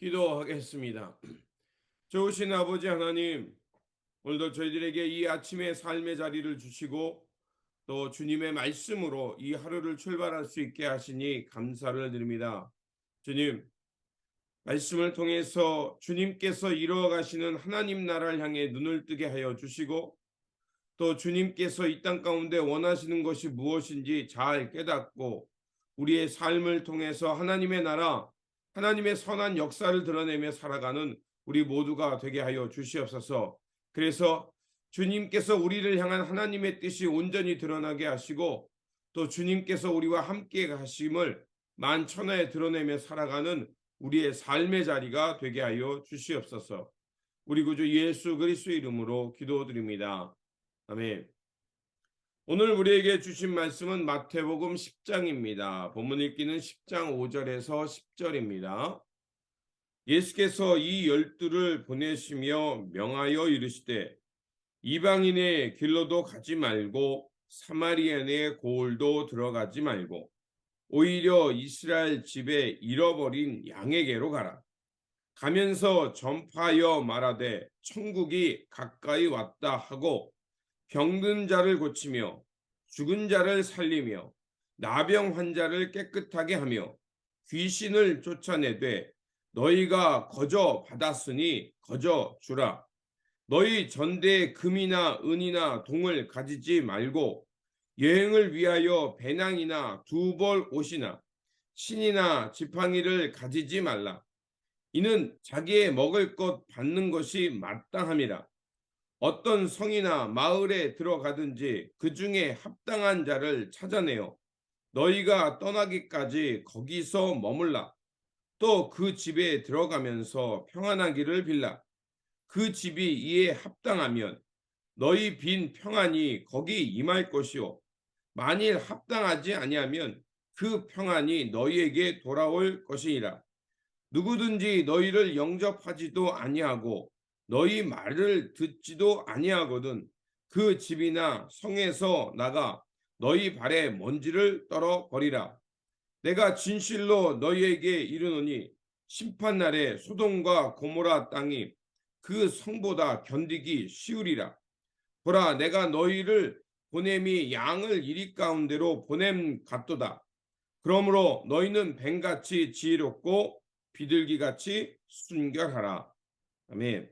기도하겠습니다. 좋으신 아버지 하나님, 오늘도 저희들에게 이 아침의 삶의 자리를 주시고 또 주님의 말씀으로 이 하루를 출발할 수 있게 하시니 감사를 드립니다. 주님, 말씀을 통해서 주님께서 이루어 가시는 하나님 나라를 향해 눈을 뜨게 하여 주시고 또 주님께서 이 땅 가운데 원하시는 것이 무엇인지 잘 깨닫고 우리의 삶을 통해서 하나님의 나라, 하나님의 선한 역사를 드러내며 살아가는 우리 모두가 되게 하여 주시옵소서. 그래서 주님께서 우리를 향한 하나님의 뜻이 온전히 드러나게 하시고 또 주님께서 우리와 함께 하심을 만천하에 드러내며 살아가는 우리의 삶의 자리가 되게 하여 주시옵소서. 우리 구주 예수 그리스도의 이름으로 기도드립니다. 아멘. 오늘 우리에게 주신 말씀은 마태복음 10장입니다. 본문 읽기는 10장 5절에서 10절입니다. 예수께서 이 12를 보내시며 명하여 이르시되 이방인의 길로도 가지 말고 사마리아인의 고을도 들어가지 말고 오히려 이스라엘 집에 잃어버린 양에게로 가라. 가면서 전파하여 말하되 천국이 가까이 왔다 하고 병든 자를 고치며 죽은 자를 살리며 나병 환자를 깨끗하게 하며 귀신을 쫓아내되 너희가 거저 받았으니 거저 주라. 너희 전대에 금이나 은이나 동을 가지지 말고 여행을 위하여 배낭이나 두벌 옷이나 신이나 지팡이를 가지지 말라. 이는 자기의 먹을 것 받는 것이 마땅함이라. 어떤 성이나 마을에 들어가든지 그 중에 합당한 자를 찾아내어 너희가 떠나기까지 거기서 머물라. 또 그 집에 들어가면서 평안하기를 빌라. 그 집이 이에 합당하면 너희 빈 평안이 거기 임할 것이요 만일 합당하지 아니하면 그 평안이 너희에게 돌아올 것이니라. 누구든지 너희를 영접하지도 아니하고 너희 말을 듣지도 아니하거든 그 집이나 성에서 나가 너희 발에 먼지를 떨어 버리라. 내가 진실로 너희에게 이르노니 심판날에 소돔과 고모라 땅이 그 성보다 견디기 쉬우리라. 보라, 내가 너희를 보냄이 양을 이리 가운데로 보냄 같도다. 그러므로 너희는 뱀같이 지혜롭고 비둘기같이 순결하라. 아멘.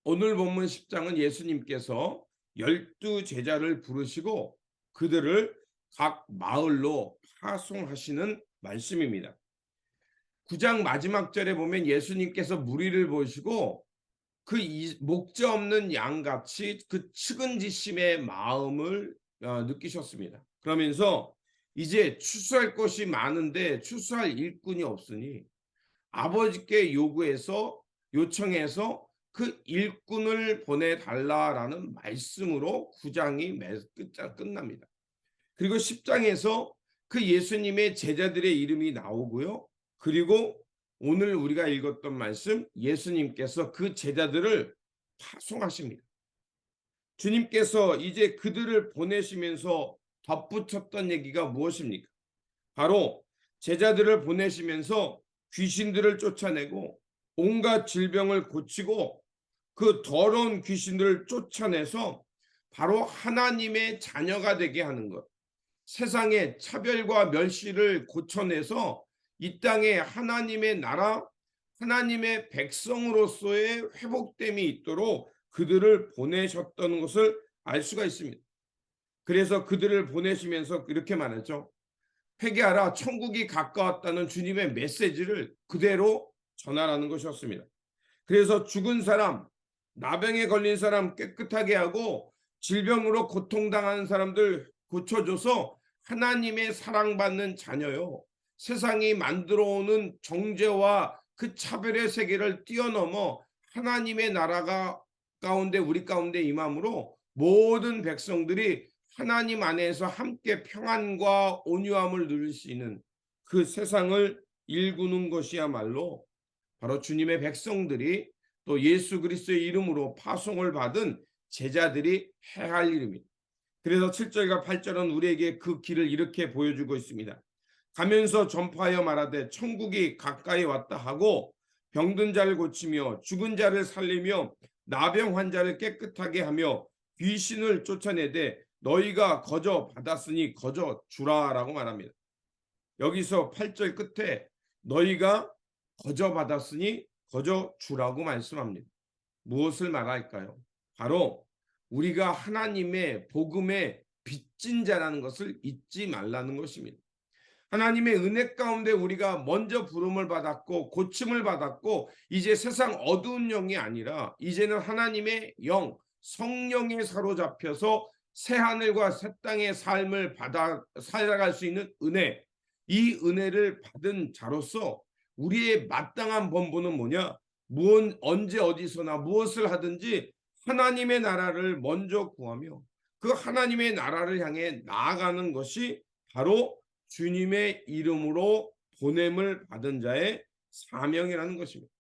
오늘 본문 10장은 예수님께서 12제자를 부르시고 그들을 각 마을로 파송하시는 말씀입니다. 9장 마지막 절에 보면 예수님께서 무리를 보시고 그 목자 없는 양같이 그 측은지심의 마음을 느끼셨습니다. 그러면서 이제 추수할 것이 많은데 추수할 일꾼이 없으니 아버지께 요청해서 그 일꾼을 보내달라라는 말씀으로 9장이 끝납니다. 그리고 10장에서 그 예수님의 제자들의 이름이 나오고요. 그리고 오늘 우리가 읽었던 말씀, 예수님께서 그 제자들을 파송하십니다. 주님께서 이제 그들을 보내시면서 덧붙였던 얘기가 무엇입니까? 바로 제자들을 보내시면서 귀신들을 쫓아내고 온갖 질병을 고치고 그 더러운 귀신들을 쫓아내서 바로 하나님의 자녀가 되게 하는 것. 세상의 차별과 멸시를 고쳐내서 이 땅에 하나님의 나라, 하나님의 백성으로서의 회복됨이 있도록 그들을 보내셨던 것을 알 수가 있습니다. 그래서 그들을 보내시면서 이렇게 말했죠. 회개하라, 천국이 가까웠다는 주님의 메시지를 그대로 전하라는 것이었습니다. 그래서 죽은 사람, 나병에 걸린 사람 깨끗하게 하고 질병으로 고통당하는 사람들 고쳐줘서 하나님의 사랑받는 자녀요. 세상이 만들어오는 정죄와 그 차별의 세계를 뛰어넘어 하나님의 나라가 우리 가운데 임함으로 모든 백성들이 하나님 안에서 함께 평안과 온유함을 누릴 수 있는 그 세상을 일구는 것이야말로 바로 주님의 백성들이 또 예수 그리스도의 이름으로 파송을 받은 제자들이 해야 할 일입니다. 그래서 7절과 8절은 우리에게 그 길을 이렇게 보여주고 있습니다. 가면서 전파하여 말하되 천국이 가까이 왔다 하고 병든 자를 고치며 죽은 자를 살리며 나병 환자를 깨끗하게 하며 귀신을 쫓아내되 너희가 거저 받았으니 거저 주라라고 말합니다. 여기서 8절 끝에 너희가 거저 받았으니 거저 주라고 말씀합니다. 무엇을 말할까요? 바로 우리가 하나님의 복음의 빚진 자라는 것을 잊지 말라는 것입니다. 하나님의 은혜 가운데 우리가 먼저 부름을 받았고 고침을 받았고 이제 세상 어두운 영이 아니라 이제는 하나님의 영, 성령에 사로잡혀서 새 하늘과 새 땅의 삶을 받아 살아갈 수 있는 은혜, 이 은혜를 받은 자로서 우리의 마땅한 본분은 뭐냐? 언제 어디서나 무엇을 하든지 하나님의 나라를 먼저 구하며 그 하나님의 나라를 향해 나아가는 것이 바로 주님의 이름으로 보냄을 받은 자의 사명이라는 것입니다.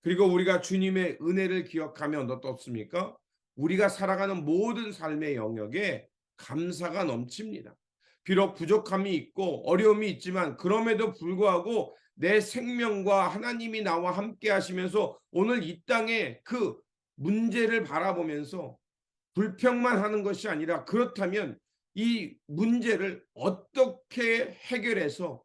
그리고 우리가 주님의 은혜를 기억하면 어떻습니까? 우리가 살아가는 모든 삶의 영역에 감사가 넘칩니다. 비록 부족함이 있고 어려움이 있지만 그럼에도 불구하고 내 생명과 하나님이 나와 함께 하시면서 오늘 이 땅에 그 문제를 바라보면서 불평만 하는 것이 아니라 그렇다면 이 문제를 어떻게 해결해서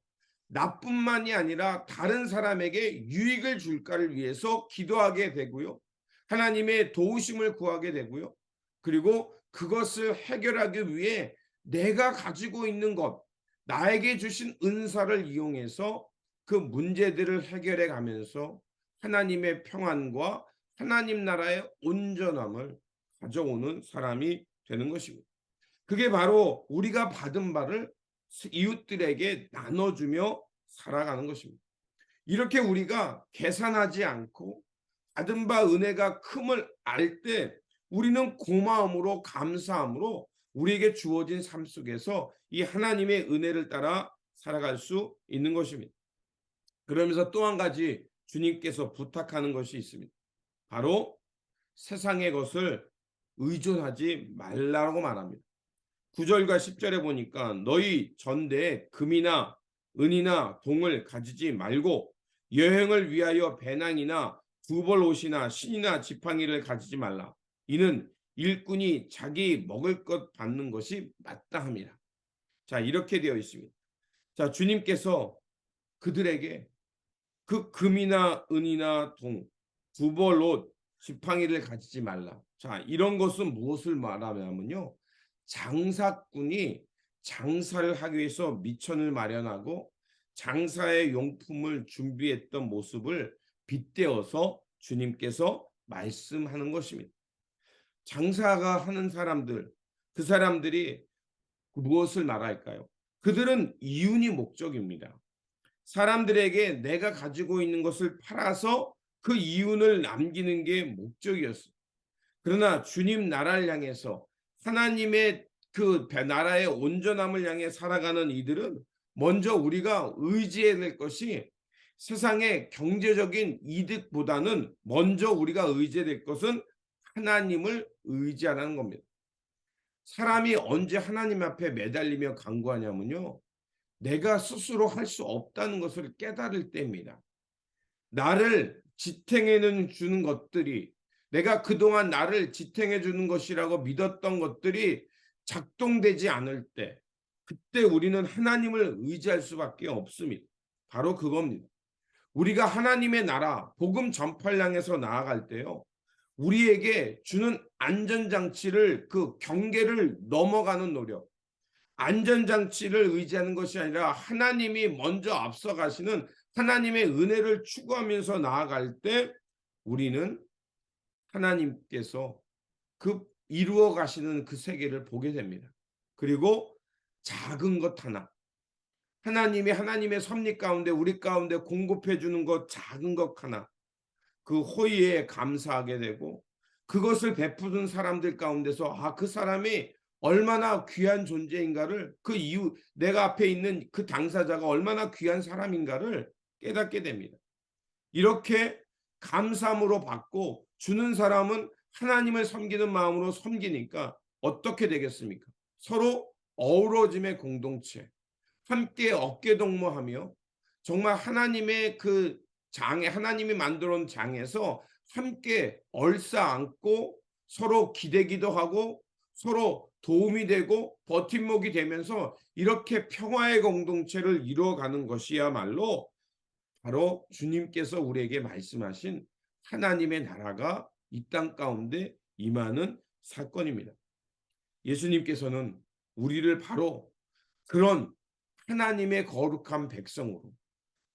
나뿐만이 아니라 다른 사람에게 유익을 줄까를 위해서 기도하게 되고요. 하나님의 도우심을 구하게 되고요. 그리고 그것을 해결하기 위해 내가 가지고 있는 것, 나에게 주신 은사를 이용해서 그 문제들을 해결해 가면서 하나님의 평안과 하나님 나라의 온전함을 가져오는 사람이 되는 것입니다. 그게 바로 우리가 받은 바를 이웃들에게 나눠주며 살아가는 것입니다. 이렇게 우리가 계산하지 않고 받은 바 은혜가 큼을 알 때 우리는 고마움으로 감사함으로 우리에게 주어진 삶 속에서 이 하나님의 은혜를 따라 살아갈 수 있는 것입니다. 그러면서 또 한 가지 주님께서 부탁하는 것이 있습니다. 바로 세상의 것을 의존하지 말라고 말합니다. 9절과 10절에 보니까 너희 전대에 금이나 은이나 동을 가지지 말고 여행을 위하여 배낭이나 두벌 옷이나 신이나 지팡이를 가지지 말라. 이는 일꾼이 자기 먹을 것 받는 것이 마땅합니다. 자, 이렇게 되어 있습니다. 자, 주님께서 그들에게 그 금이나 은이나 동, 두벌 옷, 지팡이를 가지지 말라. 자, 이런 것은 무엇을 말하냐면요. 장사꾼이 장사를 하기 위해서 미천을 마련하고 장사의 용품을 준비했던 모습을 빗대어서 주님께서 말씀하는 것입니다. 장사가 하는 사람들, 그 사람들이 무엇을 말할까요? 그들은 이윤이 목적입니다. 사람들에게 내가 가지고 있는 것을 팔아서 그 이윤을 남기는 게 목적이었어요. 그러나 주님 나라를 향해서 하나님의 그 나라의 온전함을 향해 살아가는 이들은 먼저 우리가 의지해야 될 것이 세상의 경제적인 이득보다는 먼저 우리가 의지해야 될 것은 하나님을 의지하라는 겁니다. 사람이 언제 하나님 앞에 매달리며 간구하냐면요. 내가 스스로 할 수 없다는 것을 깨달을 때입니다. 나를 지탱해 주는 것들이 내가 그동안 나를 지탱해 주는 것이라고 믿었던 것들이 작동되지 않을 때 그때 우리는 하나님을 의지할 수밖에 없습니다. 바로 그겁니다. 우리가 하나님의 나라 복음 전파를 향해서 나아갈 때요. 우리에게 주는 안전장치를 그 경계를 넘어가는 노력 안전장치를 의지하는 것이 아니라 하나님이 먼저 앞서가시는 하나님의 은혜를 추구하면서 나아갈 때 우리는 하나님께서 그 이루어 가시는 그 세계를 보게 됩니다. 그리고 작은 것 하나 하나님이 하나님의 섭리 가운데 우리 가운데 공급해 주는 것 작은 것 하나 그 호의에 감사하게 되고 그것을 베푸는 사람들 가운데서 그 사람이 얼마나 귀한 존재인가를 그 이유 내가 앞에 있는 그 당사자가 얼마나 귀한 사람인가를 깨닫게 됩니다. 이렇게 감사함으로 받고 주는 사람은 하나님을 섬기는 마음으로 섬기니까 어떻게 되겠습니까? 서로 어우러짐의 공동체 함께 어깨동무하며 정말 하나님의 그 장에 하나님이 만들어 놓은 장에서 함께 얼싸안고 서로 기대기도 하고 서로 도움이 되고 버팀목이 되면서 이렇게 평화의 공동체를 이루어가는 것이야말로 바로 주님께서 우리에게 말씀하신 하나님의 나라가 이 땅 가운데 임하는 사건입니다. 예수님께서는 우리를 바로 그런 하나님의 거룩한 백성으로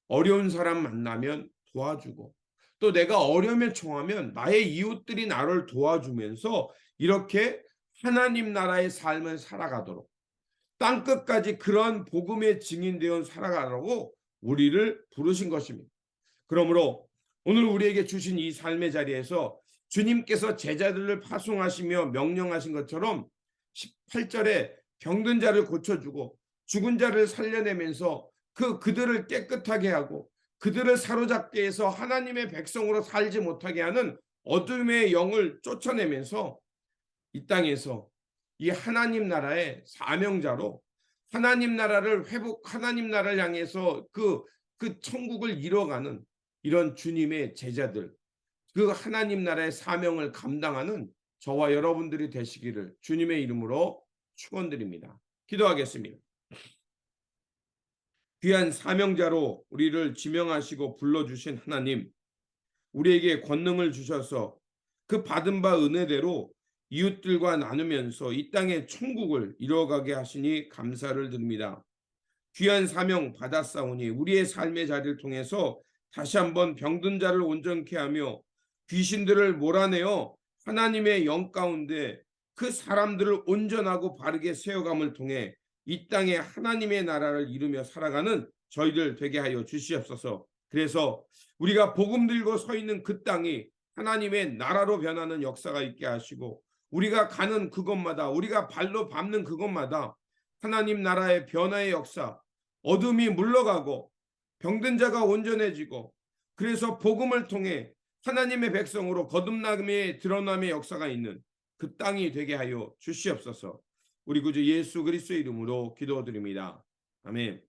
어려운 사람 만나면 도와주고 또 내가 어려움에 처하면 나의 이웃들이 나를 도와주면서 이렇게 하나님 나라의 삶을 살아가도록 땅끝까지 그런 복음의 증인되어 살아가라고 우리를 부르신 것입니다. 그러므로 오늘 우리에게 주신 이 삶의 자리에서 주님께서 제자들을 파송하시며 명령하신 것처럼 18절에 병든 자를 고쳐주고 죽은 자를 살려내면서 그들을 깨끗하게 하고 그들을 사로잡게 해서 하나님의 백성으로 살지 못하게 하는 어둠의 영을 쫓아내면서 이 땅에서 이 하나님 나라의 사명자로 하나님 나라를 하나님 나라를 향해서 그 천국을 이뤄가는 이런 주님의 제자들, 그 하나님 나라의 사명을 감당하는 저와 여러분들이 되시기를 주님의 이름으로 축원드립니다. 기도하겠습니다. 귀한 사명자로 우리를 지명하시고 불러주신 하나님, 우리에게 권능을 주셔서 그 받은 바 은혜대로 이웃들과 나누면서 이 땅의 천국을 이뤄가게 하시니 감사를 드립니다. 귀한 사명 받았사오니 우리의 삶의 자리를 통해서 다시 한번 병든 자를 온전케 하며 귀신들을 몰아내어 하나님의 영 가운데 그 사람들을 온전하고 바르게 세워감을 통해 이 땅에 하나님의 나라를 이루며 살아가는 저희들 되게 하여 주시옵소서. 그래서 우리가 복음 들고 서 있는 그 땅이 하나님의 나라로 변하는 역사가 있게 하시고 우리가 가는 그곳마다 우리가 발로 밟는 그곳마다 하나님 나라의 변화의 역사, 어둠이 물러가고 병든 자가 온전해지고 그래서 복음을 통해 하나님의 백성으로 거듭남의 드러남의 역사가 있는 그 땅이 되게 하여 주시옵소서. 우리 구주 예수 그리스도의 이름으로 기도드립니다. 아멘.